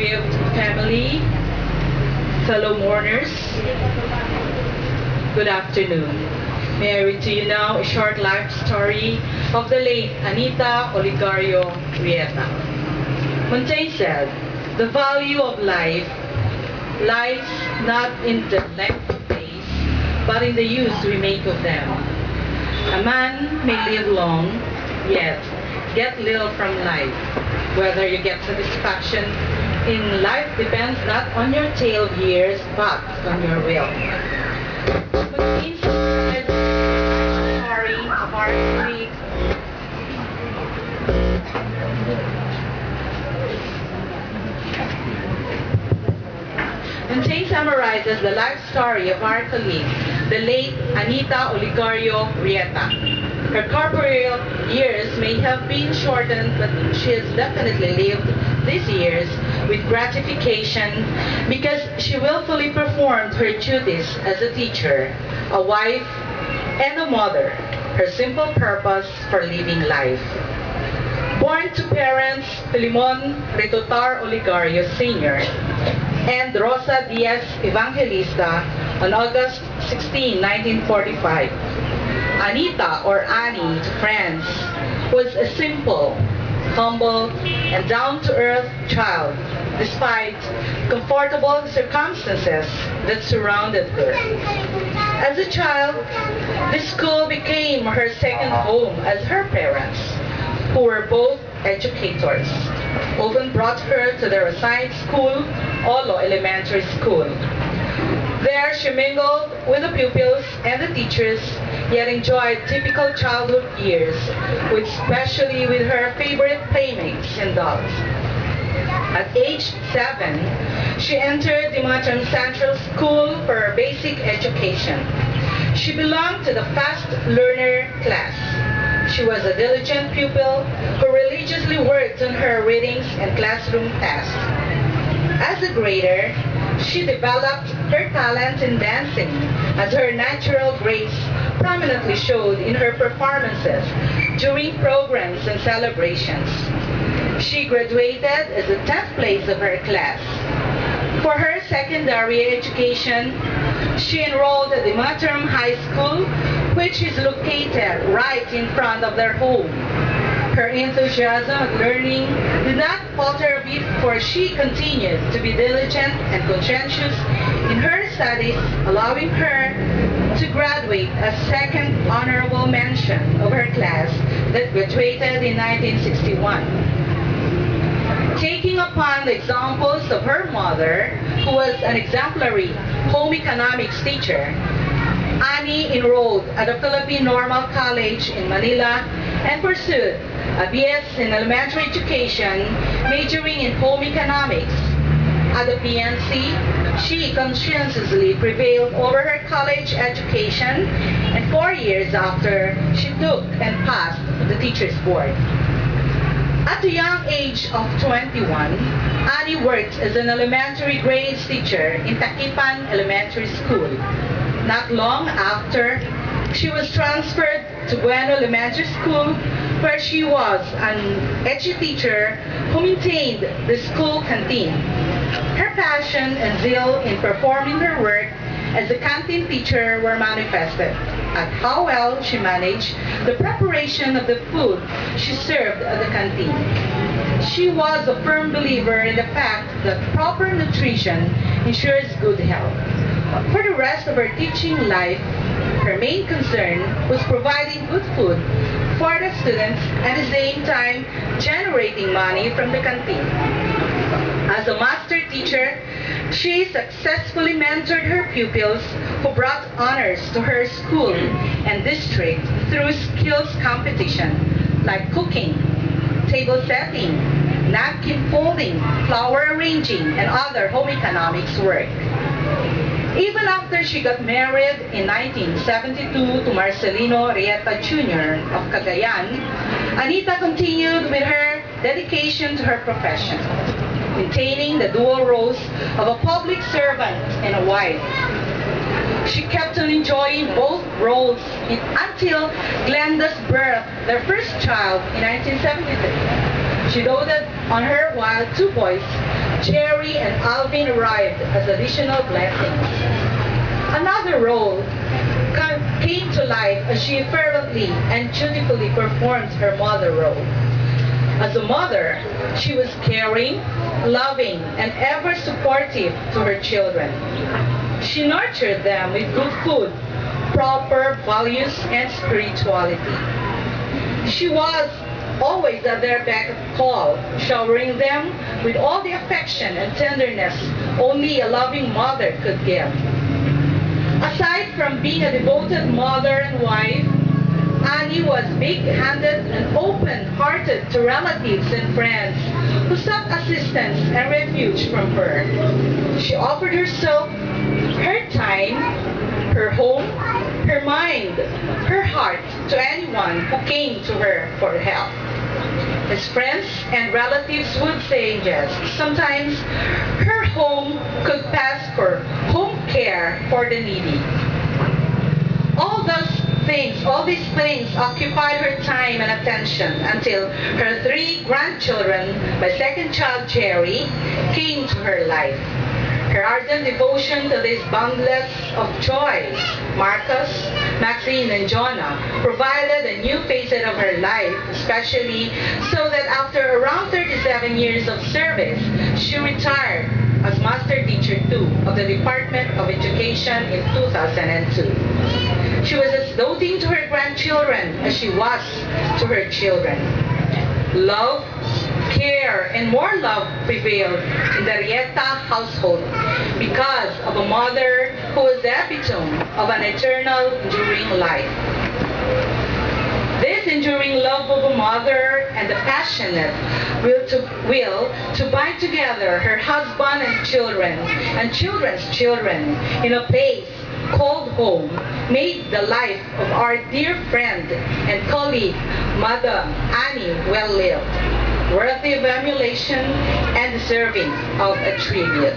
bereaved family, fellow mourners, good afternoon. May I read to you now a short life story of the late Anita Oligario Rieta. Montaigne said, "The value of life lies not in the length of days, but in the use we make of them. A man may live long, yet get little from life. Whether you get satisfaction in life depends not on your tail years, but on your will." Montaigne said, story of our Greek Montaigne summarizes the life story of our colleague, the late Anita Oligario Rieta. Her corporeal years may have been shortened, but she has definitely lived these years with gratification because she willfully performed her duties as a teacher, a wife, and a mother, her simple purpose for living life. Born to parents Filimon Ritotar Oligario Sr. and Rosa Diaz Evangelista on August 16, 1945. Anita, or Annie to friends, was a simple, humble, and down-to-earth child, despite comfortable circumstances that surrounded her. As a child, this school became her second home as her parents, who were both educators, often brought her to their assigned school, Olo Elementary School. There she mingled with the pupils and the teachers, yet enjoyed typical childhood years, especially with her favorite playmates and dogs. At age 7, she entered the Matram Central School for her basic education. She belonged to the fast learner class. She was a diligent pupil who religiously worked on her readings and classroom tasks. As a grader, she developed her talent in dancing, as her natural grace prominently showed in her performances during programs and celebrations. She graduated as the 10th place of her class. For her secondary education, she enrolled at the Matram High School, which is located right in front of their home. Her enthusiasm at learning did not falter a bit, for she continued to be diligent and conscientious in her studies, allowing her to graduate as second honorable mention of her class that graduated in 1961. Taking upon the examples of her mother, who was an exemplary home economics teacher, Annie enrolled at the Philippine Normal College in Manila and pursued a BS in elementary education, majoring in home economics. At the PNC, she conscientiously prevailed over her college education, and 4 years after, she took and passed the Teachers Board. At the young age of 21, Annie worked as an elementary grades teacher in Takipan Elementary School. Not long after, she was transferred to Bueno Elementary School, where she was an edu teacher who maintained the school canteen. Her passion and zeal in performing her work as a canteen teacher were manifested at how well she managed the preparation of the food she served at the canteen. She was a firm believer in the fact that proper nutrition ensures good health. For the rest of her teaching life, her main concern was providing good food for the students and at the same time generating money from the canteen. As a master teacher, she successfully mentored her pupils who brought honors to her school and district through skills competition like cooking, table setting, napkin folding, flower arranging, and other home economics work. Even after she got married in 1972 to Marcelino Rieta Jr. of Cagayan, Anita continued with her dedication to her profession, maintaining the dual roles of a public servant and a wife. She kept on enjoying both roles until Glenda's birth, their first child, in 1973. She doted on her wild two boys Cherry and Alvin arrived as additional blessings. Another role came to light as she fervently and dutifully performed her mother role. As a mother, she was caring, loving, and ever supportive to her children. She nurtured them with good food, proper values, and spirituality. She was always at their beck and call, showering them with all the affection and tenderness only a loving mother could give. Aside from being a devoted mother and wife, Annie was big-handed and open-hearted to relatives and friends who sought assistance and refuge from her. She offered herself, her time, her home, her mind, her heart to anyone who came to her for help. As friends and relatives would say in jest, sometimes her home could pass for home care for the needy. All these things occupied her time and attention until her 3 grandchildren, my second child Cherry, came to her life. Her ardent devotion to these boundless of joy, Marcus, Maxine, and Jonah, provided a new facet of her life, especially so that after around 37 years of service, she retired as Master Teacher 2 of the Department of Education in 2002. She was as doting to her grandchildren as she was to her children. Love, care, and more love prevailed in the Rieta household because of a mother who was the epitome of an eternal, enduring life. This enduring love of a mother and the passionate will to bind together her husband and children and children's children in a place called home made the life of our dear friend and colleague, Mother Annie, well-lived, worthy of emulation and deserving of a tribute.